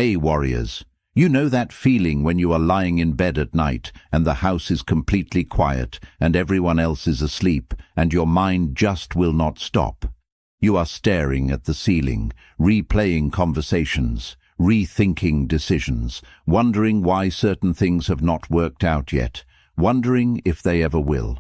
Hey warriors, you know that feeling when you are lying in bed at night and the house is completely quiet and everyone else is asleep and your mind just will not stop. You are staring at the ceiling, replaying conversations, rethinking decisions, wondering why certain things have not worked out yet, wondering if they ever will.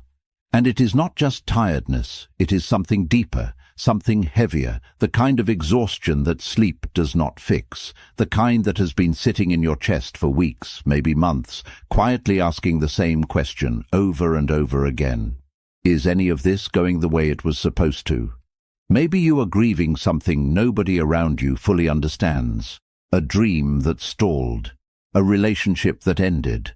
And it is not just tiredness, it is something deeper, something heavier, the kind of exhaustion that sleep does not fix, the kind that has been sitting in your chest for weeks, maybe months, quietly asking the same question over and over again. Is any of this going the way it was supposed to? Maybe you are grieving something nobody around you fully understands, a dream that stalled, a relationship that ended,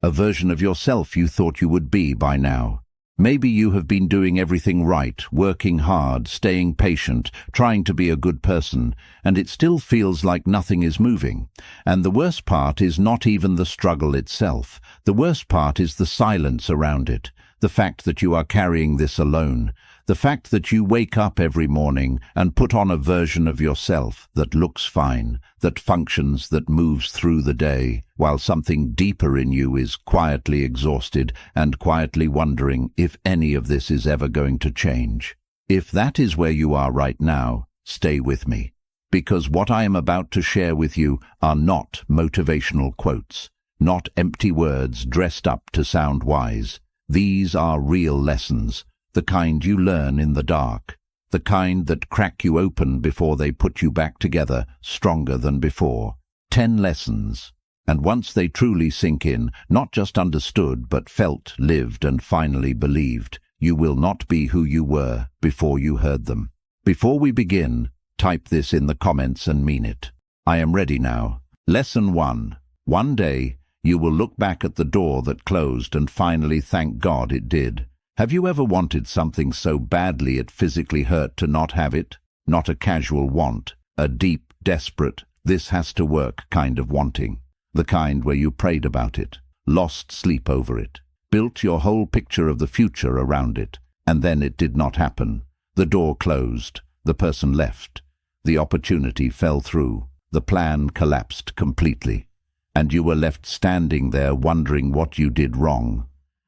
a version of yourself you thought you would be by now. Maybe you have been doing everything right, working hard, staying patient, trying to be a good person, and it still feels like nothing is moving. And the worst part is not even the struggle itself. The worst part is the silence around it, the fact that you are carrying this alone, the fact that you wake up every morning and put on a version of yourself that looks fine, that functions, that moves through the day, while something deeper in you is quietly exhausted and quietly wondering if any of this is ever going to change. If that is where you are right now, stay with me, because what I am about to share with you are not motivational quotes, not empty words dressed up to sound wise. These are real lessons, the kind you learn in the dark, the kind that crack you open before they put you back together, stronger than before. 10 lessons. And once they truly sink in, not just understood but felt, lived and finally believed, you will not be who you were before you heard them. Before we begin, type this in the comments and mean it. I am ready now. Lesson 1. One day, you will look back at the door that closed and finally thank God it did. Have you ever wanted something so badly it physically hurt to not have it? Not a casual want, a deep, desperate, this has to work kind of wanting. The kind where you prayed about it, lost sleep over it, built your whole picture of the future around it, and then it did not happen. The door closed, the person left, the opportunity fell through, the plan collapsed completely, and you were left standing there wondering what you did wrong,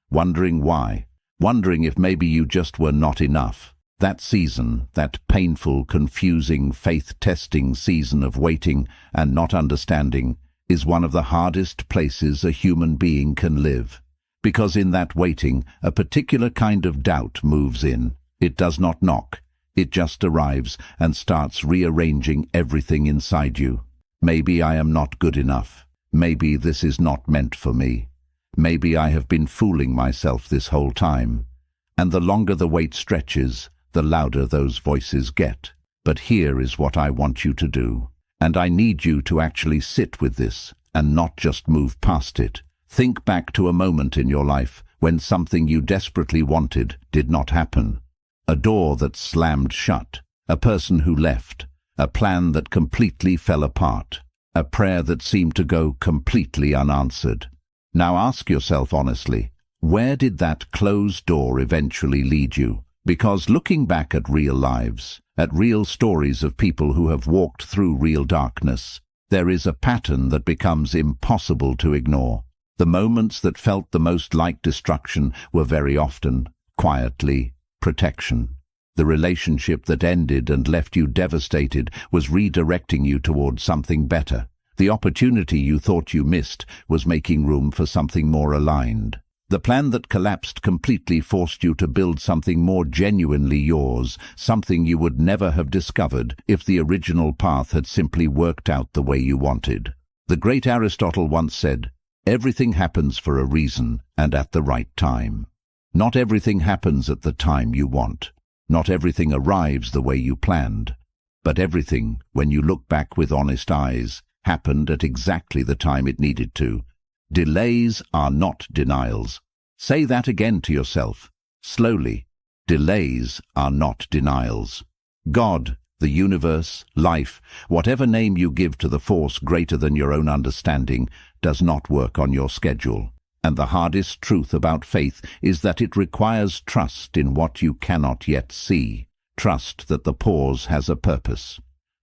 wondering why. Wondering if maybe you just were not enough. That season, that painful, confusing, faith-testing season of waiting and not understanding, is one of the hardest places a human being can live. Because in that waiting, a particular kind of doubt moves in. It does not knock. It just arrives and starts rearranging everything inside you. Maybe I am not good enough. Maybe this is not meant for me. Maybe I have been fooling myself this whole time. And the longer the wait stretches, the louder those voices get. But here is what I want you to do. And I need you to actually sit with this and not just move past it. Think back to a moment in your life when something you desperately wanted did not happen. A door that slammed shut, a person who left, a plan that completely fell apart, a prayer that seemed to go completely unanswered. Now ask yourself honestly, where did that closed door eventually lead you? Because looking back at real lives, at real stories of people who have walked through real darkness, there is a pattern that becomes impossible to ignore. The moments that felt the most like destruction were very often, quietly, protection. The relationship that ended and left you devastated was redirecting you towards something better. The opportunity you thought you missed was making room for something more aligned. The plan that collapsed completely forced you to build something more genuinely yours, something you would never have discovered if the original path had simply worked out the way you wanted. The great Aristotle once said, "Everything happens for a reason and at the right time." Not everything happens at the time you want. Not everything arrives the way you planned. But everything, when you look back with honest eyes, happened at exactly the time it needed to. Delays are not denials. Say that again to yourself, slowly. Delays are not denials. God, the universe, life, whatever name you give to the force greater than your own understanding, does not work on your schedule. And the hardest truth about faith is that it requires trust in what you cannot yet see. Trust that the pause has a purpose.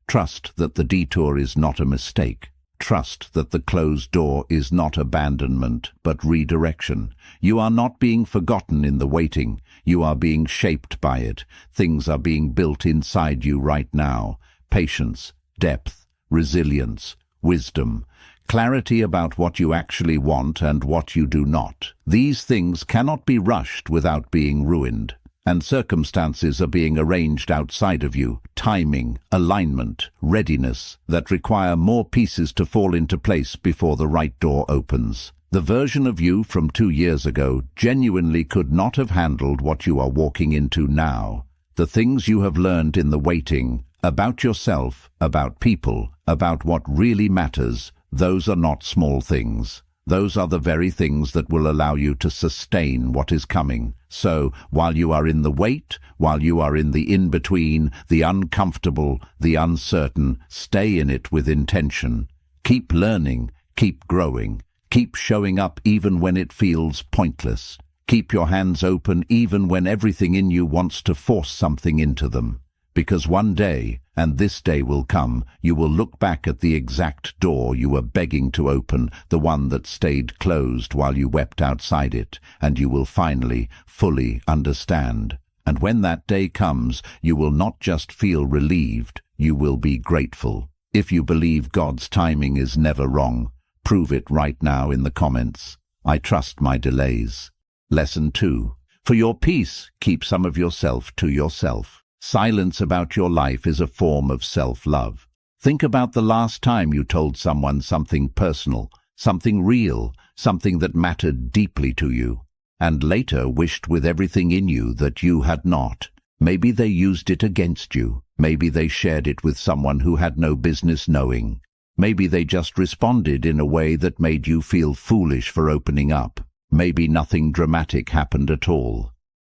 Trust that the detour is not a mistake. Trust that the closed door is not abandonment, but redirection. You are not being forgotten in the waiting. You are being shaped by it. Things are being built inside you right now. Patience, depth, resilience, wisdom, clarity about what you actually want and what you do not. These things cannot be rushed without being ruined. And circumstances are being arranged outside of you, timing, alignment, readiness, that require more pieces to fall into place before the right door opens. The version of you from 2 years ago genuinely could not have handled what you are walking into now. The things you have learned in the waiting, about yourself, about people, about what really matters, those are not small things. Those are the very things that will allow you to sustain what is coming. So, while you are in the wait, while you are in the in-between, the uncomfortable, the uncertain, stay in it with intention. Keep learning, keep growing, keep showing up even when it feels pointless. Keep your hands open even when everything in you wants to force something into them. Because one day, and this day will come, you will look back at the exact door you were begging to open, the one that stayed closed while you wept outside it, and you will finally, fully understand. And when that day comes, you will not just feel relieved, you will be grateful. If you believe God's timing is never wrong, prove it right now in the comments. I trust my delays. Lesson 2. For your peace, keep some of yourself to yourself. Silence about your life is a form of self-love. Think about the last time you told someone something personal, something real, something that mattered deeply to you, and later wished with everything in you that you had not. Maybe they used it against you. Maybe they shared it with someone who had no business knowing. Maybe they just responded in a way that made you feel foolish for opening up. Maybe nothing dramatic happened at all.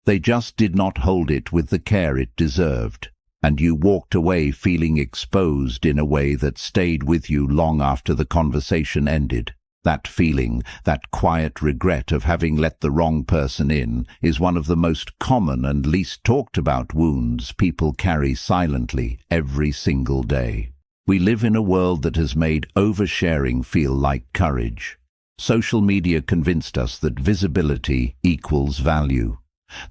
They just did not hold it with the care it deserved, and you walked away feeling exposed in a way that stayed with you long after the conversation ended. That feeling, that quiet regret of having let the wrong person in, is one of the most common and least talked about wounds people carry silently every single day. We live in a world that has made oversharing feel like courage. Social media convinced us that visibility equals value,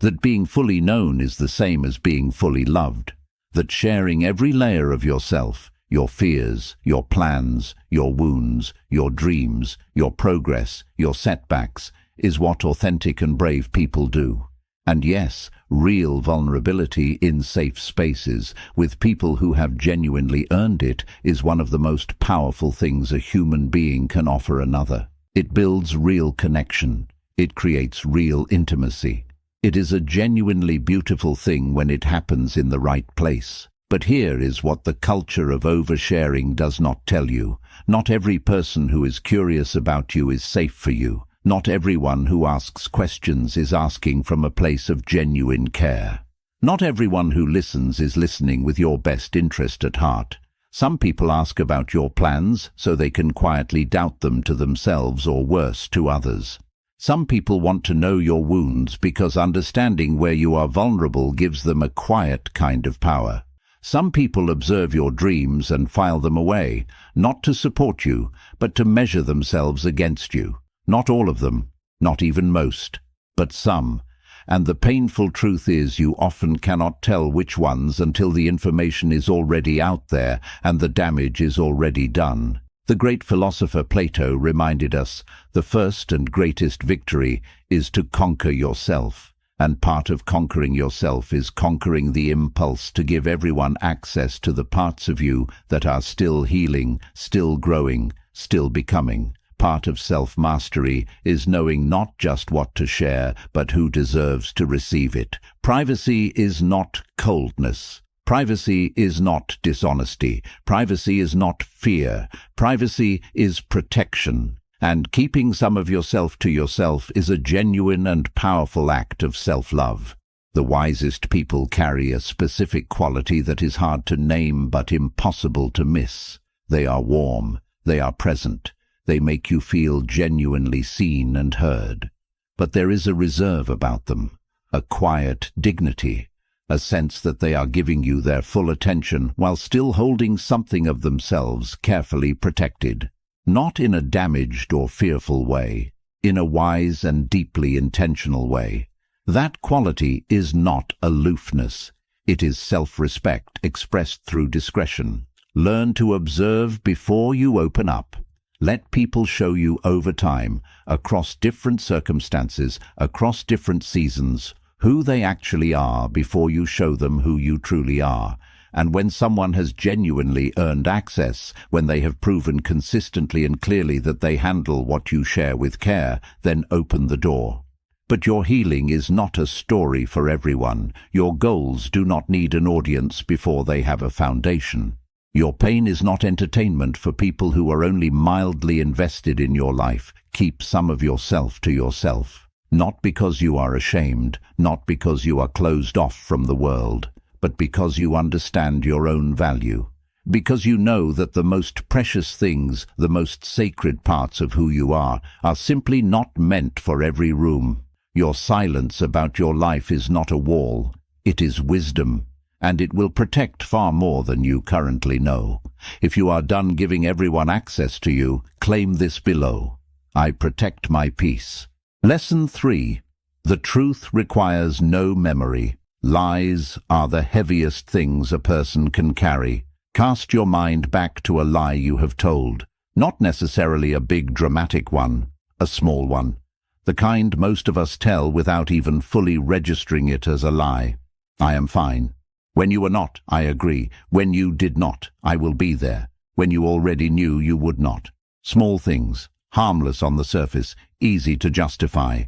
that being fully known is the same as being fully loved, that sharing every layer of yourself, your fears, your plans, your wounds, your dreams, your progress, your setbacks, is what authentic and brave people do. And yes, real vulnerability in safe spaces, with people who have genuinely earned it, is one of the most powerful things a human being can offer another. It builds real connection. It creates real intimacy. It is a genuinely beautiful thing when it happens in the right place. But here is what the culture of oversharing does not tell you. Not every person who is curious about you is safe for you. Not everyone who asks questions is asking from a place of genuine care. Not everyone who listens is listening with your best interest at heart. Some people ask about your plans so they can quietly doubt them to themselves or worse, to others. Some people want to know your wounds because understanding where you are vulnerable gives them a quiet kind of power. Some people observe your dreams and file them away, not to support you, but to measure themselves against you. Not all of them, not even most, but some. And the painful truth is you often cannot tell which ones until the information is already out there and the damage is already done. The great philosopher Plato reminded us, the first and greatest victory is to conquer yourself. And part of conquering yourself is conquering the impulse to give everyone access to the parts of you that are still healing, still growing, still becoming. Part of self-mastery is knowing not just what to share, but who deserves to receive it. Privacy is not coldness. Privacy is not dishonesty. Privacy is not fear. Privacy is protection. And keeping some of yourself to yourself is a genuine and powerful act of self-love. The wisest people carry a specific quality that is hard to name but impossible to miss. They are warm. They are present. They make you feel genuinely seen and heard. But there is a reserve about them, a quiet dignity, a sense that they are giving you their full attention while still holding something of themselves carefully protected. not in a damaged or fearful way, in a wise and deeply intentional way. That quality is not aloofness. It is self-respect expressed through discretion. Learn to observe before you open up. Let people show you over time, across different circumstances, across different seasons, who they actually are before you show them who you truly are. And when someone has genuinely earned access, when they have proven consistently and clearly that they handle what you share with care, then open the door. But your healing is not a story for everyone. Your goals do not need an audience before they have a foundation. Your pain is not entertainment for people who are only mildly invested in your life. Keep some of yourself to yourself. Not because you are ashamed, not because you are closed off from the world, but because you understand your own value. Because you know that the most precious things, the most sacred parts of who you are simply not meant for every room. Your silence about your life is not a wall. It is wisdom, and it will protect far more than you currently know. If you are done giving everyone access to you, claim this below. I protect my peace. Lesson 3. The truth requires no memory. Lies are the heaviest things a person can carry. Cast your mind back to a lie you have told. Not necessarily a big dramatic one, a small one. The kind most of us tell without even fully registering it as a lie. I am fine. When you were not, I agree. When you did not, I will be there. When you already knew you would not. Small things, harmless on the surface, easy to justify.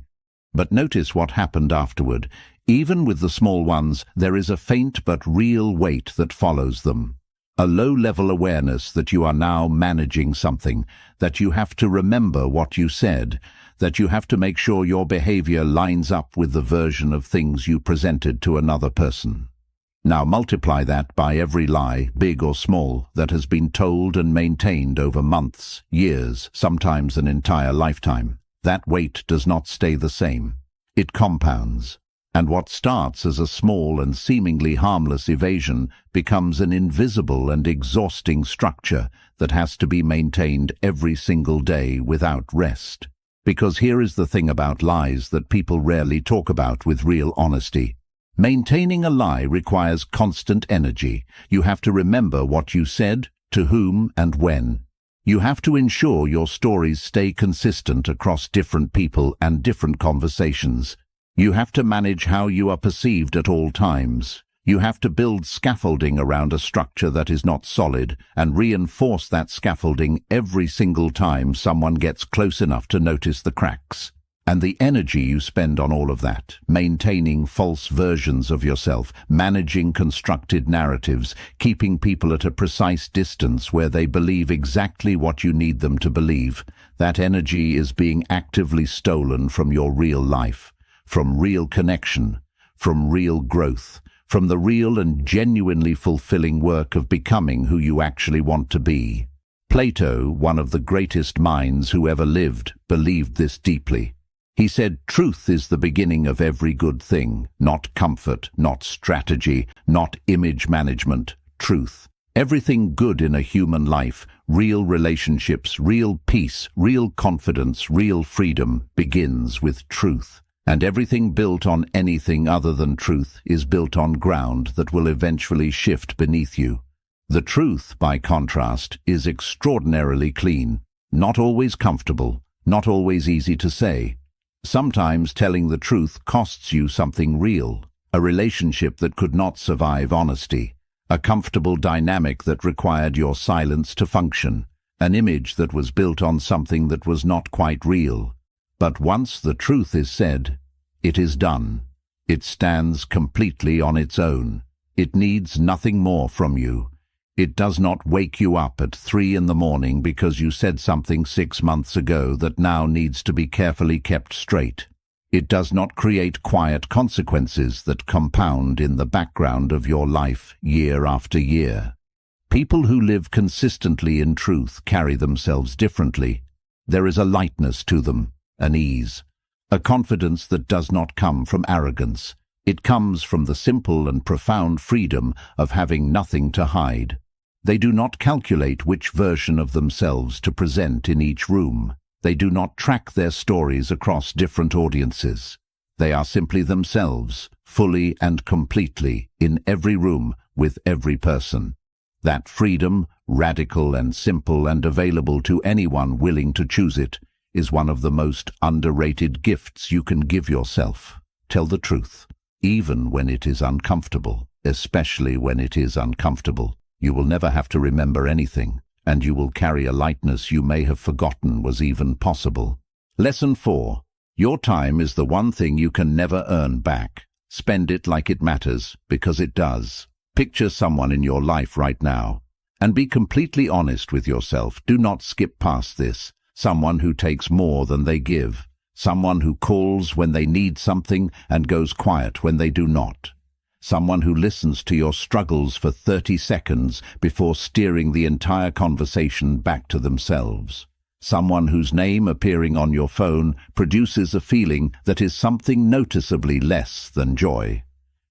But notice what happened afterward. Even with the small ones, there is a faint but real weight that follows them. A low-level awareness that you are now managing something, that you have to remember what you said, that you have to make sure your behavior lines up with the version of things you presented to another person. Now multiply that by every lie, big or small, that has been told and maintained over months, years, sometimes an entire lifetime. That weight does not stay the same. It compounds. And what starts as a small and seemingly harmless evasion becomes an invisible and exhausting structure that has to be maintained every single day without rest. Because here is the thing about lies that people rarely talk about with real honesty. Maintaining a lie requires constant energy. You have to remember what you said, to whom, and when. You have to ensure your stories stay consistent across different people and different conversations. You have to manage how you are perceived at all times. You have to build scaffolding around a structure that is not solid and reinforce that scaffolding every single time someone gets close enough to notice the cracks. And the energy you spend on all of that, maintaining false versions of yourself, managing constructed narratives, keeping people at a precise distance where they believe exactly what you need them to believe, that energy is being actively stolen from your real life, from real connection, from real growth, from the real and genuinely fulfilling work of becoming who you actually want to be. Plato, one of the greatest minds who ever lived, believed this deeply. He said, truth is the beginning of every good thing, not comfort, not strategy, not image management, truth. Everything good in a human life, real relationships, real peace, real confidence, real freedom, begins with truth. And everything built on anything other than truth is built on ground that will eventually shift beneath you. The truth, by contrast, is extraordinarily clean, not always comfortable, not always easy to say. Sometimes telling the truth costs you something real, a relationship that could not survive honesty, a comfortable dynamic that required your silence to function, an image that was built on something that was not quite real. But once the truth is said, it is done. It stands completely on its own. It needs nothing more from you. It does not wake you up at 3 in the morning because you said something 6 months ago that now needs to be carefully kept straight. It does not create quiet consequences that compound in the background of your life year after year. People who live consistently in truth carry themselves differently. There is a lightness to them, an ease, a confidence that does not come from arrogance. It comes from the simple and profound freedom of having nothing to hide. They do not calculate which version of themselves to present in each room. They do not track their stories across different audiences. They are simply themselves, fully and completely, in every room, with every person. That freedom, radical and simple and available to anyone willing to choose it, is one of the most underrated gifts you can give yourself. Tell the truth, even when it is uncomfortable, especially when it is uncomfortable. You will never have to remember anything, and you will carry a lightness you may have forgotten was even possible. Lesson 4. Your time is the one thing you can never earn back. Spend it like it matters, because it does. Picture someone in your life right now, and be completely honest with yourself. Do not skip past this. Someone who takes more than they give. Someone who calls when they need something and goes quiet when they do not. Someone who listens to your struggles for 30 seconds before steering the entire conversation back to themselves. Someone whose name appearing on your phone produces a feeling that is something noticeably less than joy.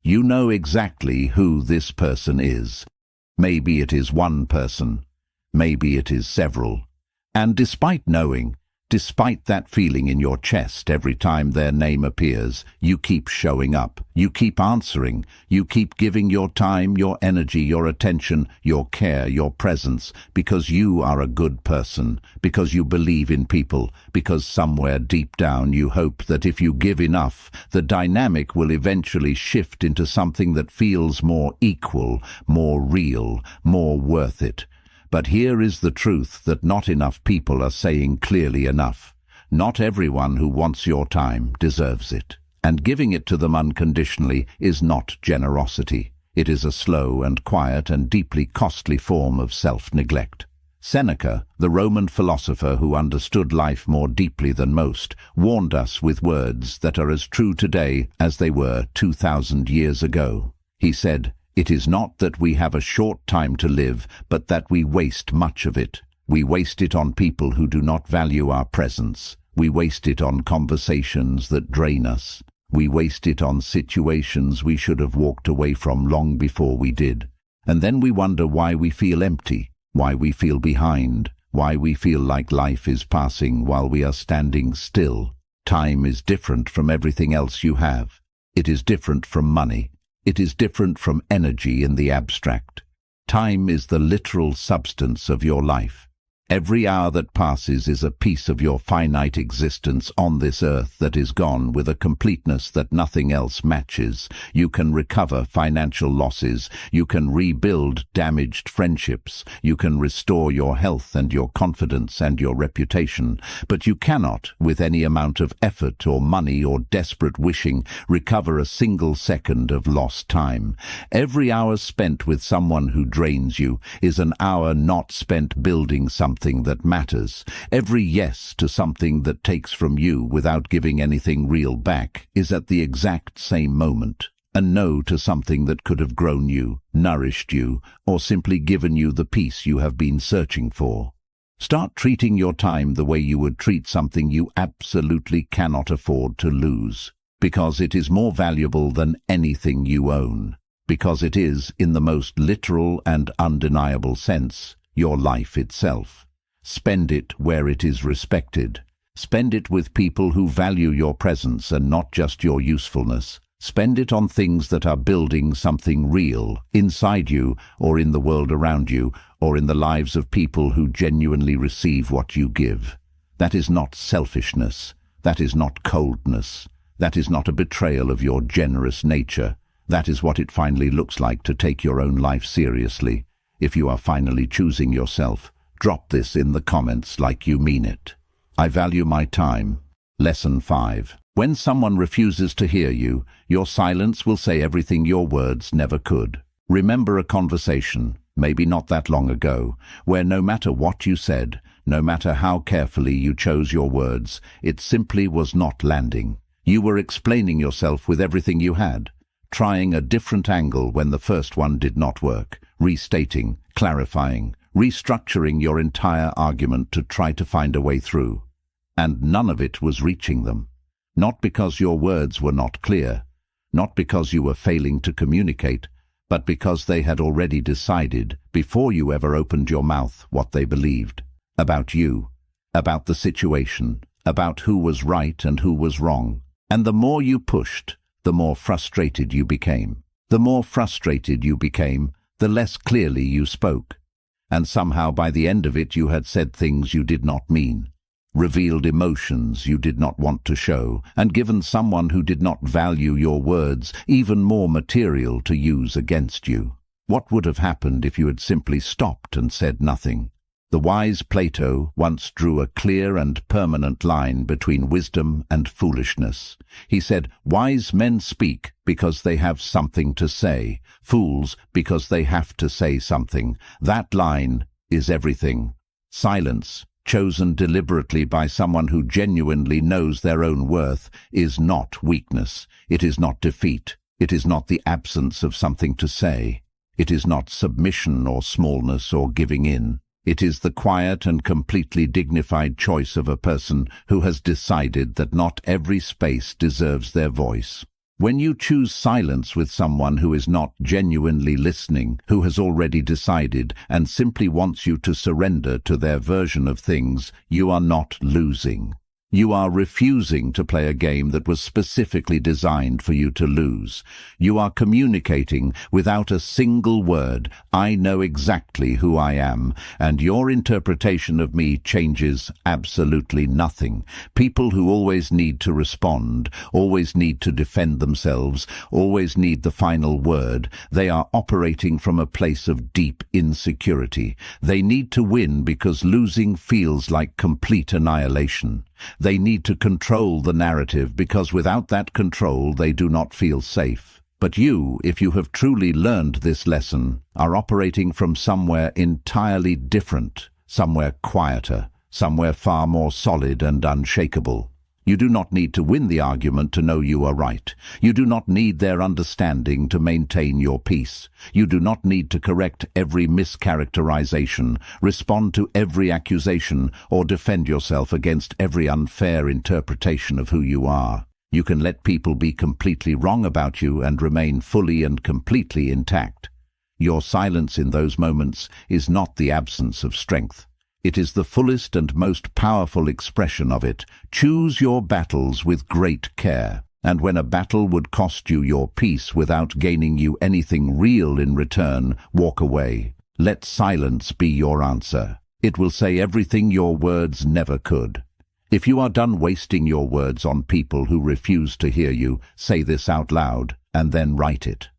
You know exactly who this person is. Maybe it is one person. Maybe it is several. And despite knowing, despite that feeling in your chest every time their name appears, you keep showing up, you keep answering, you keep giving your time, your energy, your attention, your care, your presence, because you are a good person, because you believe in people, because somewhere deep down you hope that if you give enough, the dynamic will eventually shift into something that feels more equal, more real, more worth it. But here is the truth that not enough people are saying clearly enough. Not everyone who wants your time deserves it. And giving it to them unconditionally is not generosity. It is a slow and quiet and deeply costly form of self-neglect. Seneca, the Roman philosopher who understood life more deeply than most, warned us with words that are as true today as they were 2,000 years ago. He said, "It is not that we have a short time to live, but that we waste much of it. We waste it on people who do not value our presence. We waste it on conversations that drain us. We waste it on situations we should have walked away from long before we did. And then we wonder why we feel empty, why we feel behind, why we feel like life is passing while we are standing still. Time is different from everything else you have. It is different from money. It is different from energy in the abstract. Time is the literal substance of your life. Every hour that passes is a piece of your finite existence on this earth that is gone with a completeness that nothing else matches. You can recover financial losses. You can rebuild damaged friendships. You can restore your health and your confidence and your reputation. But you cannot, with any amount of effort or money or desperate wishing, recover a single second of lost time. Every hour spent with someone who drains you is an hour not spent building something that matters. Every yes to something that takes from you without giving anything real back is at the exact same moment a no to something that could have grown you, nourished you, or simply given you the peace you have been searching for. Start treating your time the way you would treat something you absolutely cannot afford to lose, because it is more valuable than anything you own, because it is, in the most literal and undeniable sense, your life itself. Spend it where it is respected. Spend it with people who value your presence and not just your usefulness. Spend it on things that are building something real, inside you, or in the world around you, or in the lives of people who genuinely receive what you give. That is not selfishness. That is not coldness. That is not a betrayal of your generous nature. That is what it finally looks like to take your own life seriously. If you are finally choosing yourself, drop this in the comments like you mean it. I value my time. Lesson 5. When someone refuses to hear you, your silence will say everything your words never could. Remember a conversation, maybe not that long ago, where no matter what you said, no matter how carefully you chose your words, it simply was not landing. You were explaining yourself with everything you had, trying a different angle when the first one did not work, restating, clarifying, restructuring your entire argument to try to find a way through. And none of it was reaching them. Not because your words were not clear, not because you were failing to communicate, but because they had already decided, before you ever opened your mouth, what they believed. About you, about the situation, about who was right and who was wrong. And the more you pushed, the more frustrated you became. The more frustrated you became, the less clearly you spoke. And somehow by the end of it you had said things you did not mean, revealed emotions you did not want to show, and given someone who did not value your words even more material to use against you. What would have happened if you had simply stopped and said nothing? The wise Plato once drew a clear and permanent line between wisdom and foolishness. He said, "Wise men speak because they have something to say, fools because they have to say something." That line is everything. Silence, chosen deliberately by someone who genuinely knows their own worth, is not weakness. It is not defeat. It is not the absence of something to say. It is not submission or smallness or giving in. It is the quiet and completely dignified choice of a person who has decided that not every space deserves their voice. When you choose silence with someone who is not genuinely listening, who has already decided and simply wants you to surrender to their version of things, you are not losing. You are refusing to play a game that was specifically designed for you to lose. You are communicating without a single word. I know exactly who I am, and your interpretation of me changes absolutely nothing. People who always need to respond, always need to defend themselves, always need the final word, they are operating from a place of deep insecurity. They need to win because losing feels like complete annihilation. They need to control the narrative because without that control they do not feel safe. But you, if you have truly learned this lesson, are operating from somewhere entirely different, somewhere quieter, somewhere far more solid and unshakable. You do not need to win the argument to know you are right. You do not need their understanding to maintain your peace. You do not need to correct every mischaracterization, respond to every accusation, or defend yourself against every unfair interpretation of who you are. You can let people be completely wrong about you and remain fully and completely intact. Your silence in those moments is not the absence of strength. It is the fullest and most powerful expression of it. Choose your battles with great care, and when a battle would cost you your peace without gaining you anything real in return, walk away. Let silence be your answer. It will say everything your words never could. If you are done wasting your words on people who refuse to hear you, say this out loud, and then write it.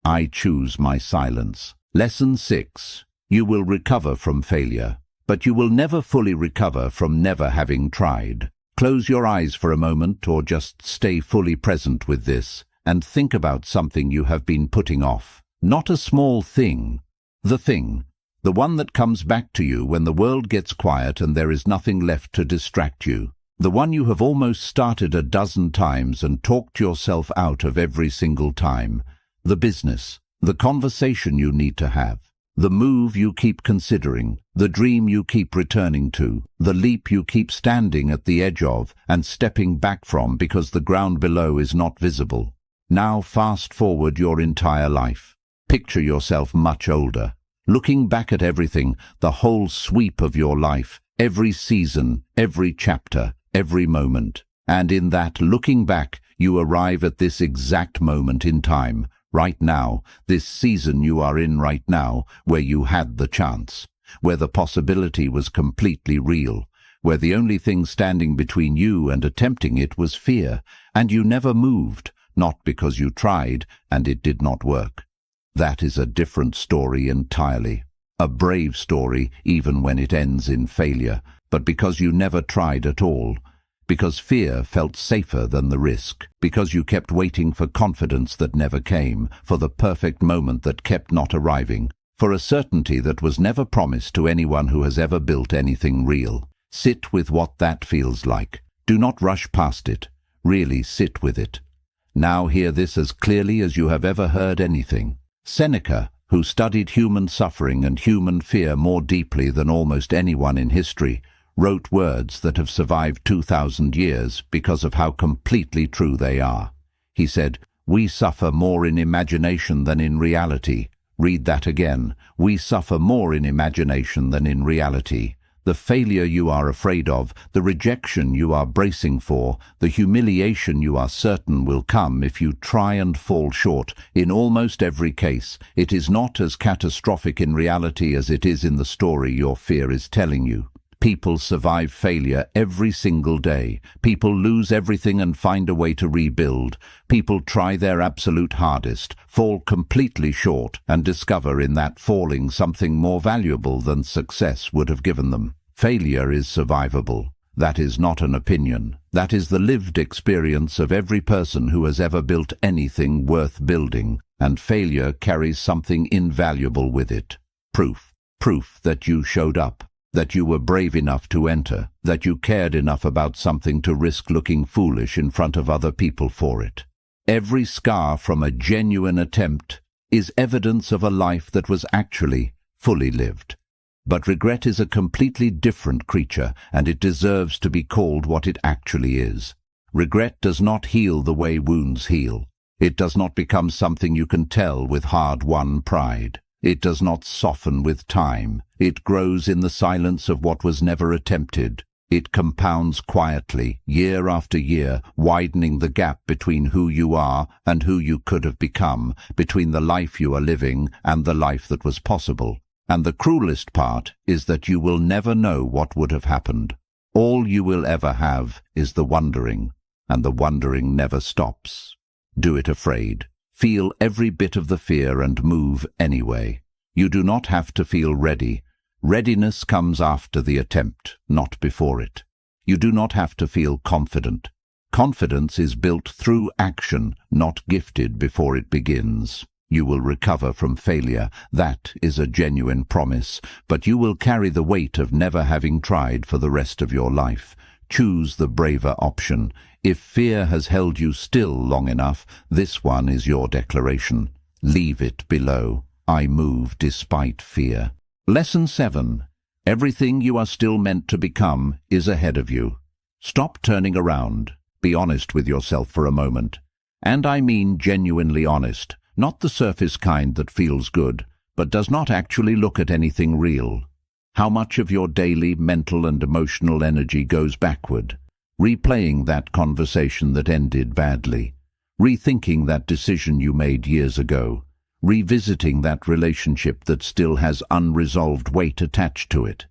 I choose my silence. Lesson 6. You will recover from failure, but you will never fully recover from never having tried. Close your eyes for a moment, or just stay fully present with this, and think about something you have been putting off. Not a small thing. The one that comes back to you when the world gets quiet and there is nothing left to distract you. The one you have almost started a dozen times and talked yourself out of every single time. The business, the conversation you need to have. The move you keep considering, the dream you keep returning to, the leap you keep standing at the edge of and stepping back from because the ground below is not visible. Now fast forward your entire life. Picture yourself much older, looking back at everything, the whole sweep of your life, every season, every chapter, every moment. And in that looking back, you arrive at this exact moment in time, right now, this season you are in right now, where you had the chance, where the possibility was completely real, where the only thing standing between you and attempting it was fear, and you never moved, not because you tried and it did not work. That is a different story entirely. A brave story even when it ends in failure, but because you never tried at all. Because fear felt safer than the risk, because you kept waiting for confidence that never came, for the perfect moment that kept not arriving, for a certainty that was never promised to anyone who has ever built anything real. Sit with what that feels like. Do not rush past it. Really sit with it. Now hear this as clearly as you have ever heard anything. Seneca, who studied human suffering and human fear more deeply than almost anyone in history, wrote words that have survived 2,000 years because of how completely true they are. He said, We suffer more in imagination than in reality. Read that again. We suffer more in imagination than in reality. The failure you are afraid of, the rejection you are bracing for, the humiliation you are certain will come if you try and fall short. In almost every case, it is not as catastrophic in reality as it is in the story your fear is telling you. People survive failure every single day. People lose everything and find a way to rebuild. People try their absolute hardest, fall completely short, and discover in that falling something more valuable than success would have given them. Failure is survivable. That is not an opinion. That is the lived experience of every person who has ever built anything worth building, and failure carries something invaluable with it. Proof. Proof that you showed up. That you were brave enough to enter, that you cared enough about something to risk looking foolish in front of other people for it. Every scar from a genuine attempt is evidence of a life that was actually fully lived. But regret is a completely different creature, and it deserves to be called what it actually is. Regret does not heal the way wounds heal. It does not become something you can tell with hard-won pride. It does not soften with time. It grows in the silence of what was never attempted. It compounds quietly, year after year, widening the gap between who you are and who you could have become, between the life you are living and the life that was possible. And the cruelest part is that you will never know what would have happened. All you will ever have is the wondering, and the wondering never stops. Do it afraid. Feel every bit of the fear and move anyway. You do not have to feel ready. Readiness comes after the attempt, not before it. You do not have to feel confident. Confidence is built through action, not gifted before it begins. You will recover from failure. That is a genuine promise, but you will carry the weight of never having tried for the rest of your life. Choose the braver option. If fear has held you still long enough, this one is your declaration. Leave it below. I move despite fear. Lesson 7. Everything you are still meant to become is ahead of you. Stop turning around. Be honest with yourself for a moment. And I mean genuinely honest, not the surface kind that feels good, but does not actually look at anything real. How much of your daily mental and emotional energy goes backward? Replaying that conversation that ended badly, rethinking that decision you made years ago, revisiting that relationship that still has unresolved weight attached to it,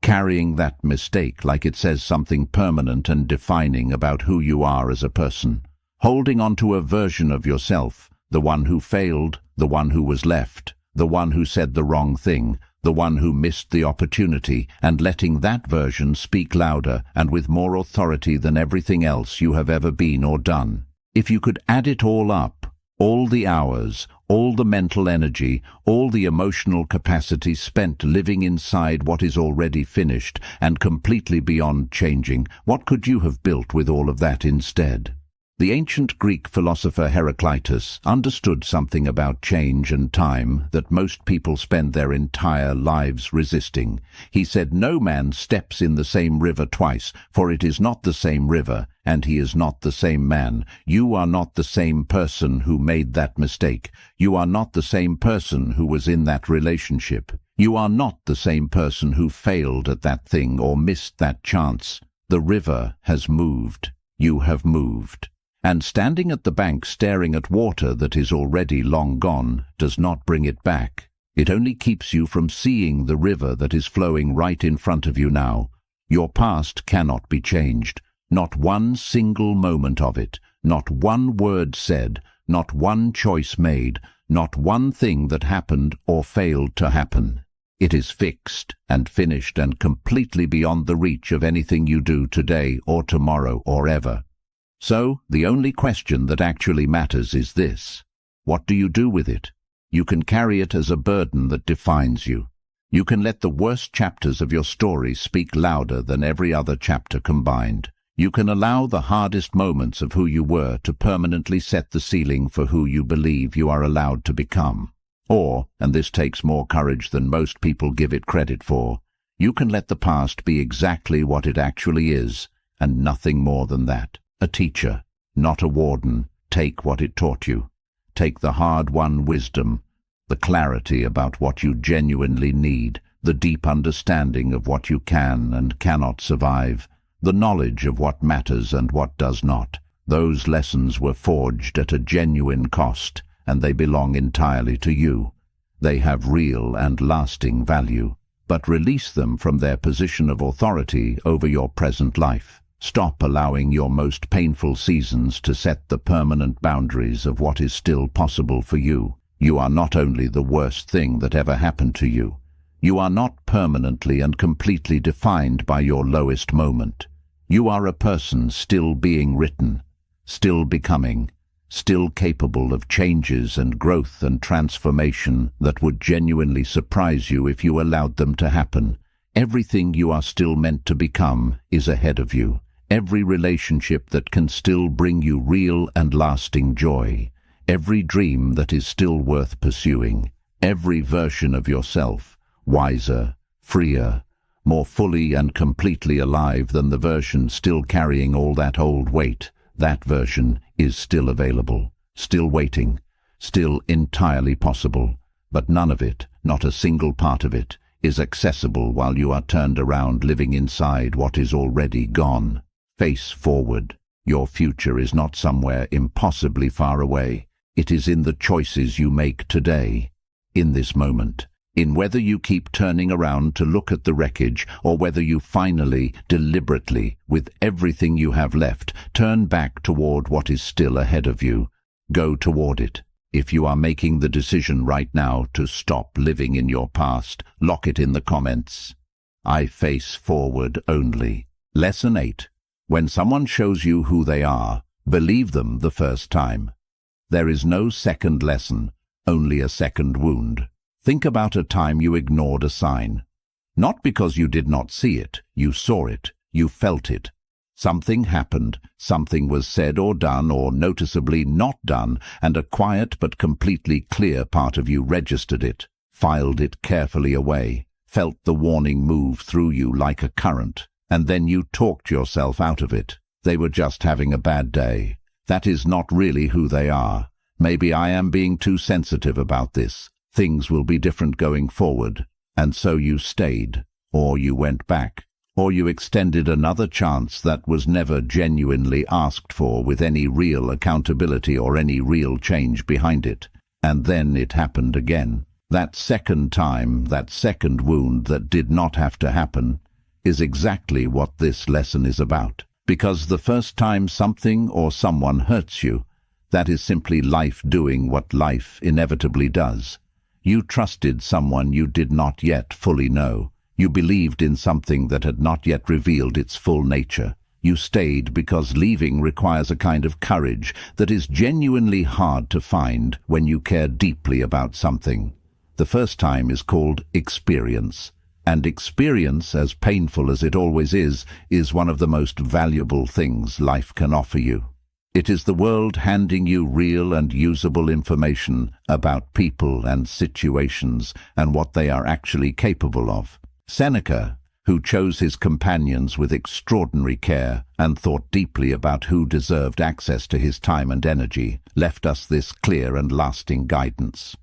carrying that mistake like it says something permanent and defining about who you are as a person, holding on to a version of yourself, the one who failed, the one who was left, the one who said the wrong thing, the one who missed the opportunity, and letting that version speak louder and with more authority than everything else you have ever been or done. If you could add it all up, all the hours, all the mental energy, all the emotional capacity spent living inside what is already finished and completely beyond changing, what could you have built with all of that instead? The ancient Greek philosopher Heraclitus understood something about change and time that most people spend their entire lives resisting. He said, "No man steps in the same river twice, for it is not the same river, and he is not the same man. You are not the same person who made that mistake. You are not the same person who was in that relationship. You are not the same person who failed at that thing or missed that chance. The river has moved. You have moved." And standing at the bank staring at water that is already long gone does not bring it back. It only keeps you from seeing the river that is flowing right in front of you now. Your past cannot be changed. Not one single moment of it, not one word said, not one choice made, not one thing that happened or failed to happen. It is fixed and finished and completely beyond the reach of anything you do today or tomorrow or ever. So, the only question that actually matters is this: what do you do with it? You can carry it as a burden that defines you. You can let the worst chapters of your story speak louder than every other chapter combined. You can allow the hardest moments of who you were to permanently set the ceiling for who you believe you are allowed to become. Or, and this takes more courage than most people give it credit for, you can let the past be exactly what it actually is, and nothing more than that. A teacher, not a warden, Take what it taught you. Take the hard-won wisdom, the clarity about what you genuinely need, the deep understanding of what you can and cannot survive, the knowledge of what matters and what does not. Those lessons were forged at a genuine cost, and they belong entirely to you. They have real and lasting value, but release them from their position of authority over your present life. Stop allowing your most painful seasons to set the permanent boundaries of what is still possible for you. You are not only the worst thing that ever happened to you. You are not permanently and completely defined by your lowest moment. You are a person still being written, still becoming, still capable of changes and growth and transformation that would genuinely surprise you if you allowed them to happen. Everything you are still meant to become is ahead of you. Every relationship that can still bring you real and lasting joy. Every dream that is still worth pursuing. Every version of yourself, wiser, freer, more fully and completely alive than the version still carrying all that old weight. That version is still available, still waiting, still entirely possible. But none of it, not a single part of it, is accessible while you are turned around living inside what is already gone. Face forward. Your future is not somewhere impossibly far away. It is in the choices you make today, in this moment. In whether you keep turning around to look at the wreckage or whether you finally, deliberately, with everything you have left, turn back toward what is still ahead of you. Go toward it. If you are making the decision right now to stop living in your past, lock it in the comments. I face forward only. Lesson 8. When someone shows you who they are, believe them the first time. There is no second lesson, only a second wound. Think about a time you ignored a sign. Not because you did not see it, you saw it, you felt it. Something happened, something was said or done or noticeably not done, and a quiet but completely clear part of you registered it, filed it carefully away, felt the warning move through you like a current, and then you talked yourself out of it. They were just having a bad day. That is not really who they are. Maybe I am being too sensitive about this. Things will be different going forward. And so you stayed, or you went back, or you extended another chance that was never genuinely asked for with any real accountability or any real change behind it. And then it happened again. That second time, that second wound that did not have to happen, is exactly what this lesson is about. Because the first time something or someone hurts you, that is simply life doing what life inevitably does. You trusted someone you did not yet fully know. You believed in something that had not yet revealed its full nature. You stayed because leaving requires a kind of courage that is genuinely hard to find when you care deeply about something. The first time is called experience. And experience, as painful as it always is one of the most valuable things life can offer you. It is the world handing you real and usable information about people and situations and what they are actually capable of. Seneca, who chose his companions with extraordinary care and thought deeply about who deserved access to his time and energy, left us this clear and lasting guidance.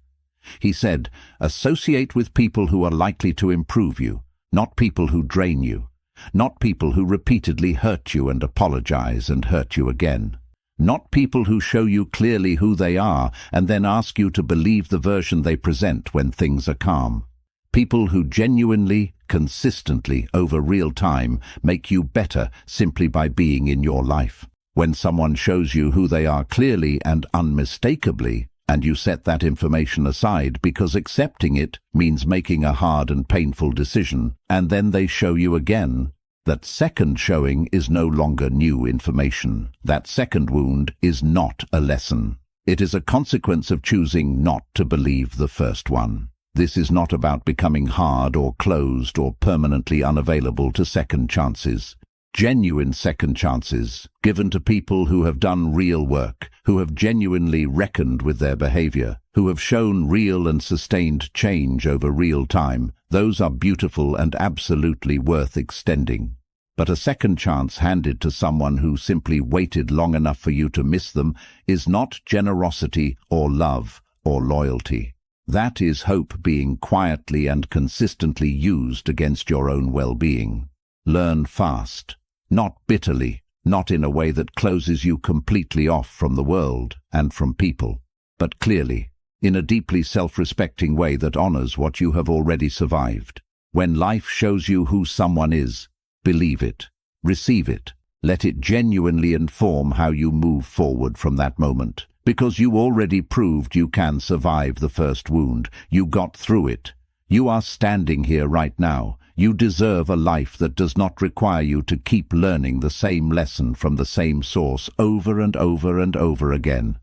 He said, associate with people who are likely to improve you, not people who drain you, not people who repeatedly hurt you and apologize and hurt you again, not people who show you clearly who they are and then ask you to believe the version they present when things are calm. People who genuinely, consistently, over real time, make you better simply by being in your life. When someone shows you who they are clearly and unmistakably, and you set that information aside because accepting it means making a hard and painful decision, and then they show you again, that second showing is no longer new information. That second wound is not a lesson. It is a consequence of choosing not to believe the first one. This is not about becoming hard or closed or permanently unavailable to second chances. Genuine second chances, given to people who have done real work, who have genuinely reckoned with their behavior, who have shown real and sustained change over real time, those are beautiful and absolutely worth extending. But a second chance handed to someone who simply waited long enough for you to miss them is not generosity or love or loyalty. That is hope being quietly and consistently used against your own well-being. Learn fast, not bitterly, not in a way that closes you completely off from the world and from people, but clearly, in a deeply self-respecting way that honors what you have already survived. When life shows you who someone is, believe it, receive it, let it genuinely inform how you move forward from that moment. Because you already proved you can survive the first wound. You got through it. You are standing here right now. You deserve a life that does not require you to keep learning the same lesson from the same source over and over and over again.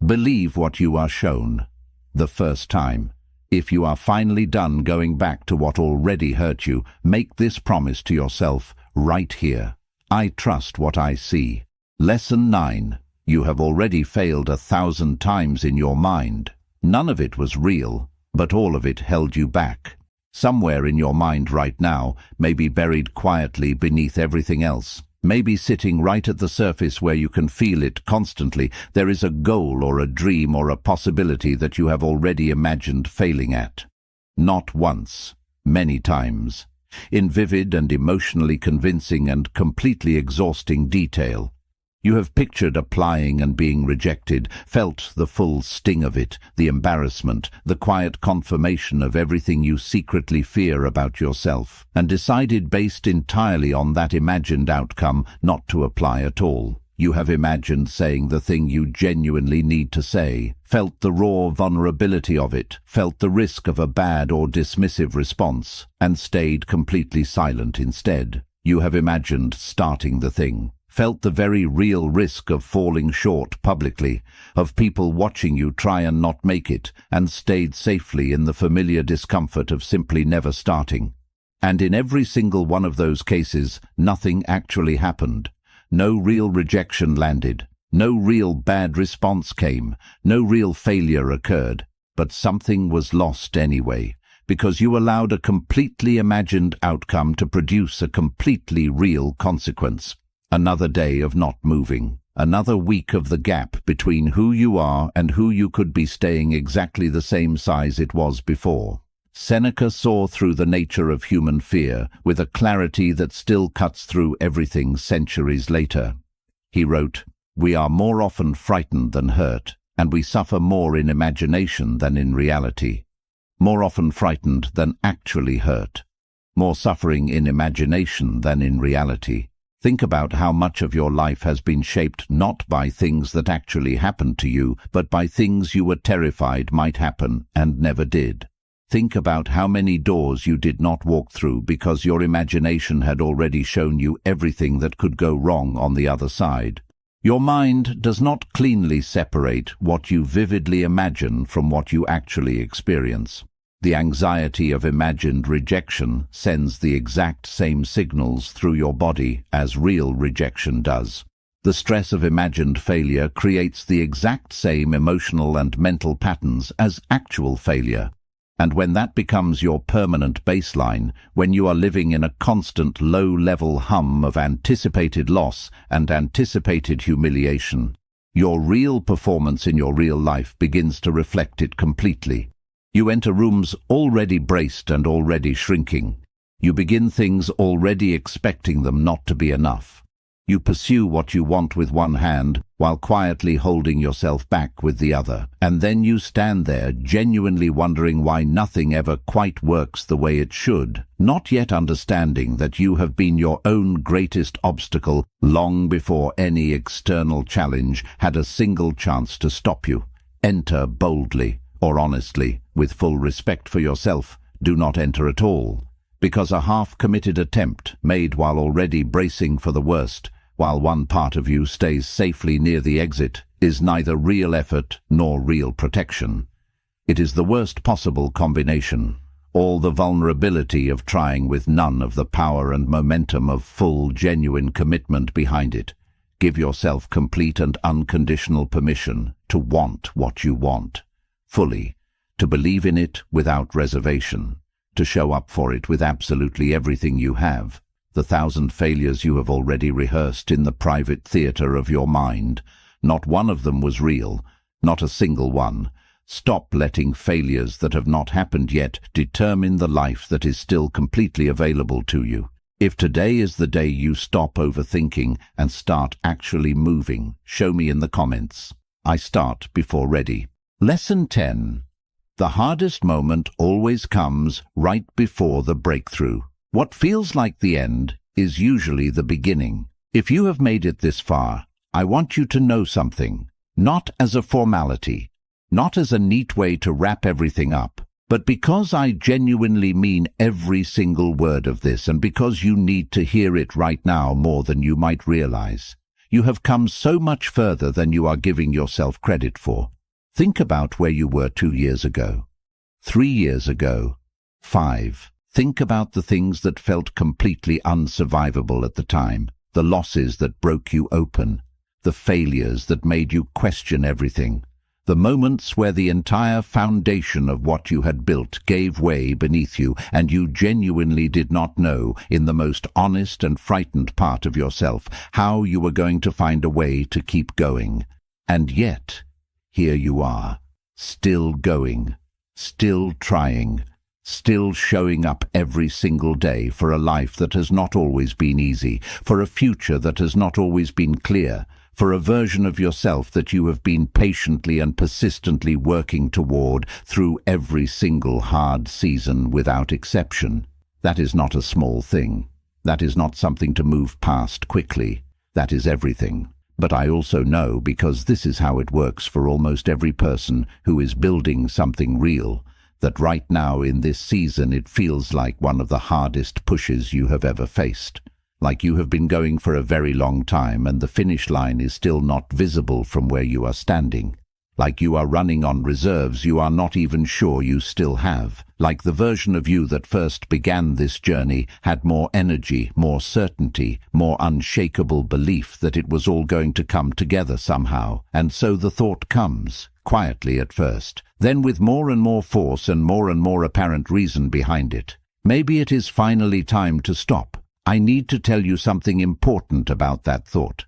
Believe what you are shown. The first time. If you are finally done going back to what already hurt you, make this promise to yourself right here. I trust what I see. Lesson 9. You have already failed 1,000 times in your mind. None of it was real, but all of it held you back. Somewhere in your mind right now, maybe buried quietly beneath everything else, maybe sitting right at the surface where you can feel it constantly, there is a goal or a dream or a possibility that you have already imagined failing at. Not once, many times. In vivid and emotionally convincing and completely exhausting detail. You have pictured applying and being rejected, felt the full sting of it, the embarrassment, the quiet confirmation of everything you secretly fear about yourself, and decided based entirely on that imagined outcome not to apply at all. You have imagined saying the thing you genuinely need to say, felt the raw vulnerability of it, felt the risk of a bad or dismissive response, and stayed completely silent instead. You have imagined starting the thing. Felt the very real risk of falling short publicly, of people watching you try and not make it, and stayed safely in the familiar discomfort of simply never starting. And in every single one of those cases, nothing actually happened. No real rejection landed. No real bad response came. No real failure occurred. But something was lost anyway, because you allowed a completely imagined outcome to produce a completely real consequence. Another day of not moving. Another week of the gap between who you are and who you could be, staying exactly the same size it was before. Seneca saw through the nature of human fear with a clarity that still cuts through everything centuries later. He wrote, "We are more often frightened than hurt, and we suffer more in imagination than in reality. More often frightened than actually hurt. More suffering in imagination than in reality." Think about how much of your life has been shaped not by things that actually happened to you, but by things you were terrified might happen and never did. Think about how many doors you did not walk through because your imagination had already shown you everything that could go wrong on the other side. Your mind does not cleanly separate what you vividly imagine from what you actually experience. The anxiety of imagined rejection sends the exact same signals through your body as real rejection does. The stress of imagined failure creates the exact same emotional and mental patterns as actual failure. And when that becomes your permanent baseline, when you are living in a constant low-level hum of anticipated loss and anticipated humiliation, your real performance in your real life begins to reflect it completely. You enter rooms already braced and already shrinking. You begin things already expecting them not to be enough. You pursue what you want with one hand while quietly holding yourself back with the other. And then you stand there genuinely wondering why nothing ever quite works the way it should, not yet understanding that you have been your own greatest obstacle long before any external challenge had a single chance to stop you. Enter boldly. Or honestly, with full respect for yourself, do not enter at all, because a half-committed attempt made while already bracing for the worst, while one part of you stays safely near the exit, is neither real effort nor real protection. It is the worst possible combination, all the vulnerability of trying with none of the power and momentum of full, genuine commitment behind it. Give yourself complete and unconditional permission to want what you want. Fully, to believe in it without reservation, to show up for it with absolutely everything you have. the 1,000 failures you have already rehearsed in the private theater of your mind. Not one of them was real, not a single one. Stop letting failures that have not happened yet determine the life that is still completely available to you. If today is the day you stop overthinking and start actually moving, show me in the comments. I start before ready. Lesson 10. The hardest moment always comes right before the breakthrough. What feels like the end is usually the beginning. If you have made it this far, I want you to know something, not as a formality, not as a neat way to wrap everything up, but because I genuinely mean every single word of this, and because you need to hear it right now more than you might realize. You have come so much further than you are giving yourself credit for. Think about where you were 2 years ago, 3 years ago, 5. Think about the things that felt completely unsurvivable at the time, the losses that broke you open, the failures that made you question everything, the moments where the entire foundation of what you had built gave way beneath you, and you genuinely did not know, in the most honest and frightened part of yourself, how you were going to find a way to keep going. And yet, here you are, still going, still trying, still showing up every single day for a life that has not always been easy, for a future that has not always been clear, for a version of yourself that you have been patiently and persistently working toward through every single hard season without exception. That is not a small thing. That is not something to move past quickly. That is everything. But I also know, because this is how it works for almost every person who is building something real, that right now in this season it feels like one of the hardest pushes you have ever faced. Like you have been going for a very long time and the finish line is still not visible from where you are standing. Like you are running on reserves you are not even sure you still have. Like the version of you that first began this journey had more energy, more certainty, more unshakable belief that it was all going to come together somehow. And so the thought comes, quietly at first, then with more and more force and more apparent reason behind it. Maybe it is finally time to stop. I need to tell you something important about that thought.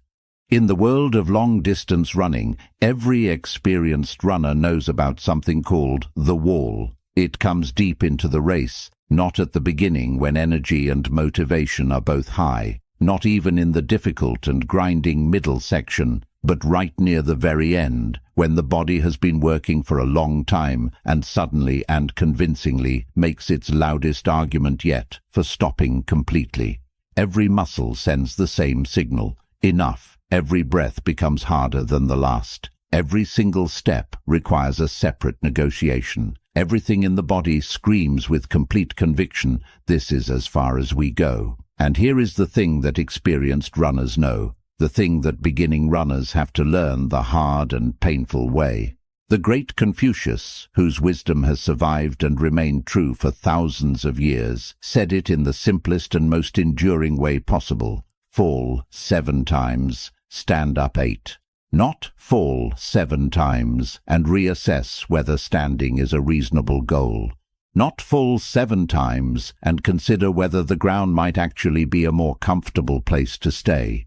In the world of long-distance running, every experienced runner knows about something called the wall. It comes deep into the race, not at the beginning when energy and motivation are both high, not even in the difficult and grinding middle section, but right near the very end, when the body has been working for a long time and suddenly and convincingly makes its loudest argument yet for stopping completely. Every muscle sends the same signal, enough. Every breath becomes harder than the last. Every single step requires a separate negotiation. Everything in the body screams with complete conviction, this is as far as we go. And here is the thing that experienced runners know, the thing that beginning runners have to learn the hard and painful way. The great Confucius, whose wisdom has survived and remained true for thousands of years, said it in the simplest and most enduring way possible. Fall 7 times. Stand up 8. Not fall 7 times and reassess whether standing is a reasonable goal. Not fall 7 times and consider whether the ground might actually be a more comfortable place to stay.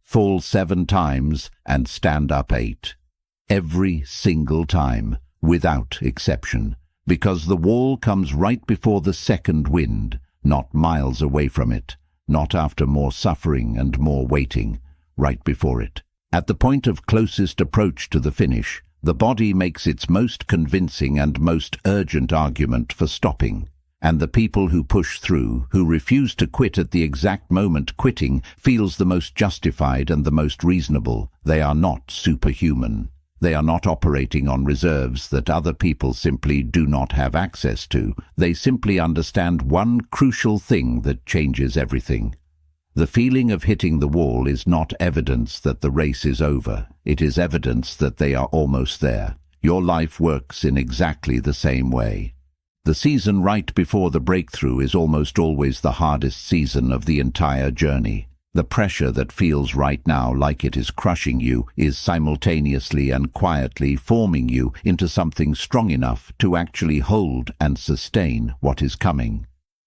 Fall 7 times and stand up 8. Every single time, without exception, because the wall comes right before the second wind, not miles away from it, not after more suffering and more waiting. Right before it. At the point of closest approach to the finish, the body makes its most convincing and most urgent argument for stopping. And the people who push through, who refuse to quit at the exact moment quitting, feels the most justified and the most reasonable. They are not superhuman. They are not operating on reserves that other people simply do not have access to. They simply understand one crucial thing that changes everything. The feeling of hitting the wall is not evidence that the race is over. It is evidence that they are almost there. Your life works in exactly the same way. The season right before the breakthrough is almost always the hardest season of the entire journey. The pressure that feels right now like it is crushing you is simultaneously and quietly forming you into something strong enough to actually hold and sustain what is coming.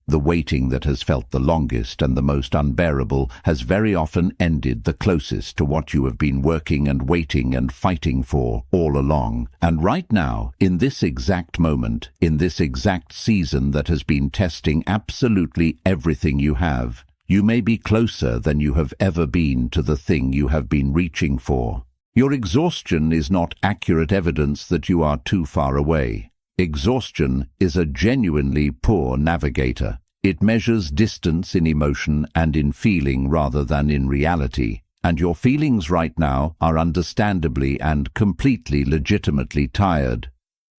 The waiting that has felt the longest and the most unbearable has very often ended the closest to what you have been working and waiting and fighting for all along. And right now, in this exact moment, in this exact season that has been testing absolutely everything you have, you may be closer than you have ever been to the thing you have been reaching for. Your exhaustion is not accurate evidence that you are too far away. Exhaustion is a genuinely poor navigator. It measures distance in emotion and in feeling rather than in reality. And your feelings right now are understandably and completely legitimately tired.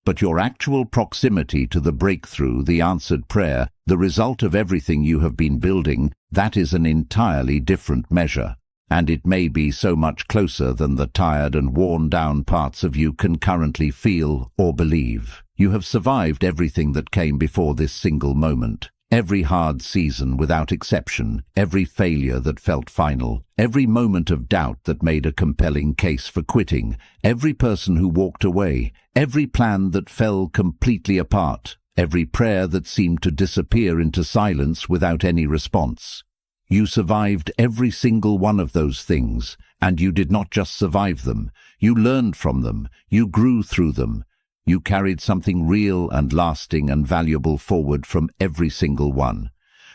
But your actual proximity to the breakthrough, the answered prayer, the result of everything you have been building, that is an entirely different measure. And it may be so much closer than the tired and worn-down parts of you can currently feel or believe. You have survived everything that came before this single moment. Every hard season without exception, every failure that felt final, every moment of doubt that made a compelling case for quitting, every person who walked away, every plan that fell completely apart, every prayer that seemed to disappear into silence without any response. You survived every single one of those things, and you did not just survive them. You learned from them. You grew through them. You carried something real and lasting and valuable forward from every single one.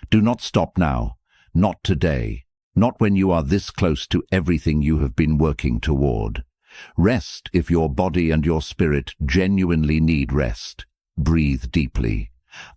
Do not stop now. Not today. Not when you are this close to everything you have been working toward. Rest if your body and your spirit genuinely need rest. Breathe deeply.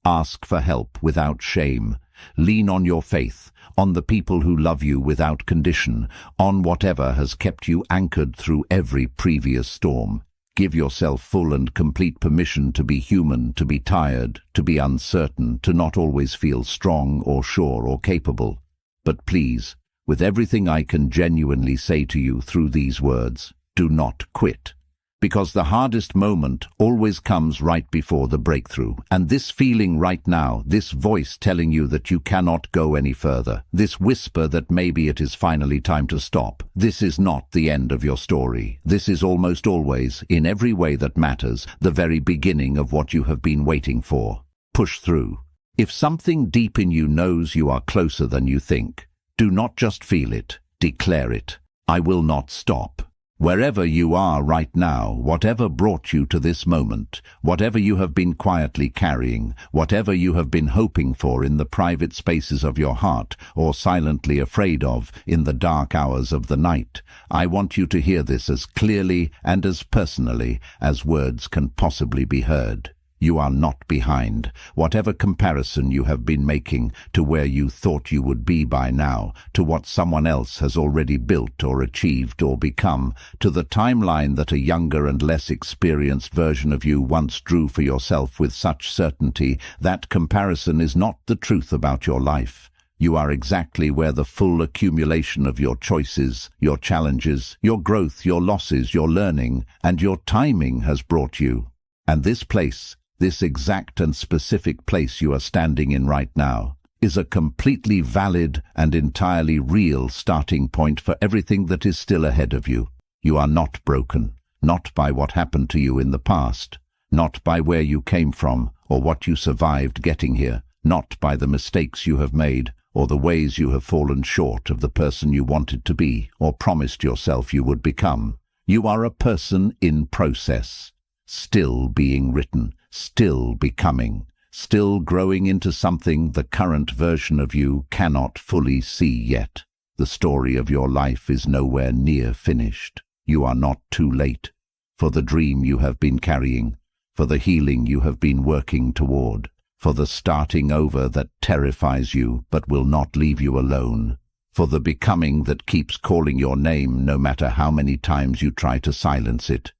Ask for help without shame. Lean on your faith, on the people who love you without condition, on whatever has kept you anchored through every previous storm. Give yourself full and complete permission to be human, to be tired, to be uncertain, to not always feel strong or sure or capable. But please, with everything I can genuinely say to you through these words, do not quit. Because the hardest moment always comes right before the breakthrough. And this feeling right now, this voice telling you that you cannot go any further, this whisper that maybe it is finally time to stop, this is not the end of your story. This is almost always, in every way that matters, the very beginning of what you have been waiting for. Push through. If something deep in you knows you are closer than you think, do not just feel it, declare it. I will not stop. Wherever you are right now, whatever brought you to this moment, whatever you have been quietly carrying, whatever you have been hoping for in the private spaces of your heart, or silently afraid of in the dark hours of the night, I want you to hear this as clearly and as personally as words can possibly be heard. You are not behind. Whatever comparison you have been making to where you thought you would be by now, to what someone else has already built or achieved or become, to the timeline that a younger and less experienced version of you once drew for yourself with such certainty, that comparison is not the truth about your life. You are exactly where the full accumulation of your choices, your challenges, your growth, your losses, your learning, and your timing has brought you. And this place, this exact and specific place you are standing in right now, is a completely valid and entirely real starting point for everything that is still ahead of you. You are not broken, not by what happened to you in the past, not by where you came from or what you survived getting here, not by the mistakes you have made or the ways you have fallen short of the person you wanted to be or promised yourself you would become. You are a person in process, still being written, still becoming, still growing into something the current version of you cannot fully see yet. The story of your life is nowhere near finished. You are not too late for the dream you have been carrying, for the healing you have been working toward, for the starting over that terrifies you but will not leave you alone, for the becoming that keeps calling your name no matter how many times you try to silence it.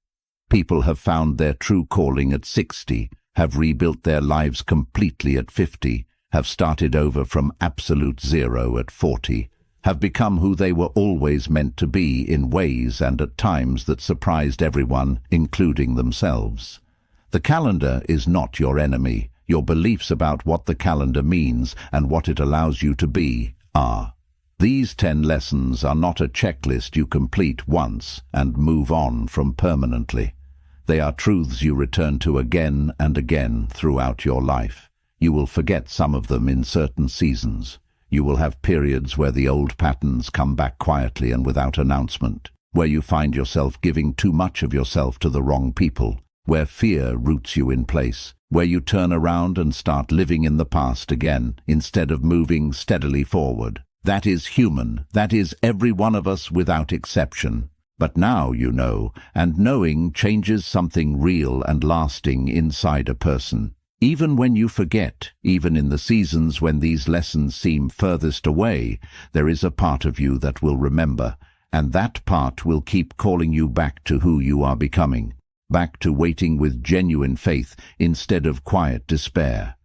People have found their true calling at 60, have rebuilt their lives completely at 50, have started over from absolute zero at 40, have become who they were always meant to be in ways and at times that surprised everyone, including themselves. The calendar is not your enemy. Your beliefs about what the calendar means and what it allows you to be are. These 10 lessons are not a checklist you complete once and move on from permanently. They are truths you return to again and again throughout your life. You will forget some of them in certain seasons. You will have periods where the old patterns come back quietly and without announcement, where you find yourself giving too much of yourself to the wrong people, where fear roots you in place, where you turn around and start living in the past again instead of moving steadily forward. That is human. That is every one of us without exception. But now you know, and knowing changes something real and lasting inside a person. Even when you forget, even in the seasons when these lessons seem furthest away, there is a part of you that will remember, and that part will keep calling you back to who you are becoming, back to waiting with genuine faith instead of quiet despair,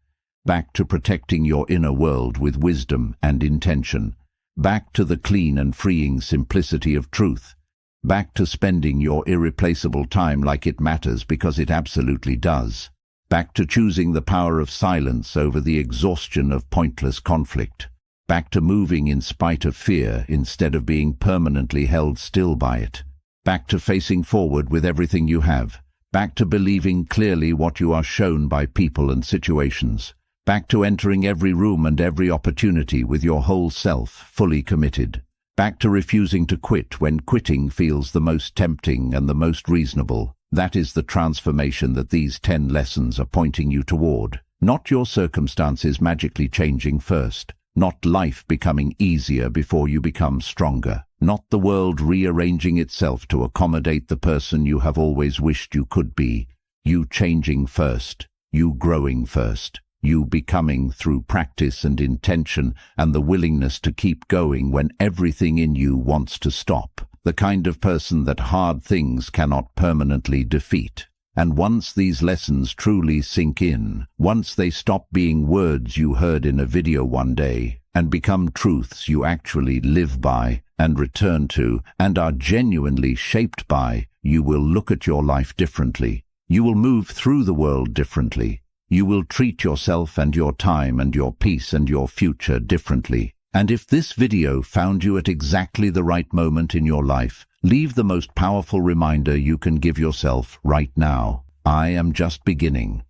back to protecting your inner world with wisdom and intention, back to the clean and freeing simplicity of truth, back to spending your irreplaceable time like it matters because it absolutely does. Back to choosing the power of silence over the exhaustion of pointless conflict. Back to moving in spite of fear instead of being permanently held still by it. Back to facing forward with everything you have. Back to believing clearly what you are shown by people and situations. Back to entering every room and every opportunity with your whole self fully committed. Back to refusing to quit when quitting feels the most tempting and the most reasonable. That is the transformation that these 10 lessons are pointing you toward. Not your circumstances magically changing first. Not life becoming easier before you become stronger. Not the world rearranging itself to accommodate the person you have always wished you could be. You changing first. You growing first. You becoming through practice and intention and the willingness to keep going when everything in you wants to stop. The kind of person that hard things cannot permanently defeat. And once these lessons truly sink in, once they stop being words you heard in a video one day and become truths you actually live by and return to and are genuinely shaped by, you will look at your life differently. You will move through the world differently. You will treat yourself and your time and your peace and your future differently. And if this video found you at exactly the right moment in your life, leave the most powerful reminder you can give yourself right now. I am just beginning.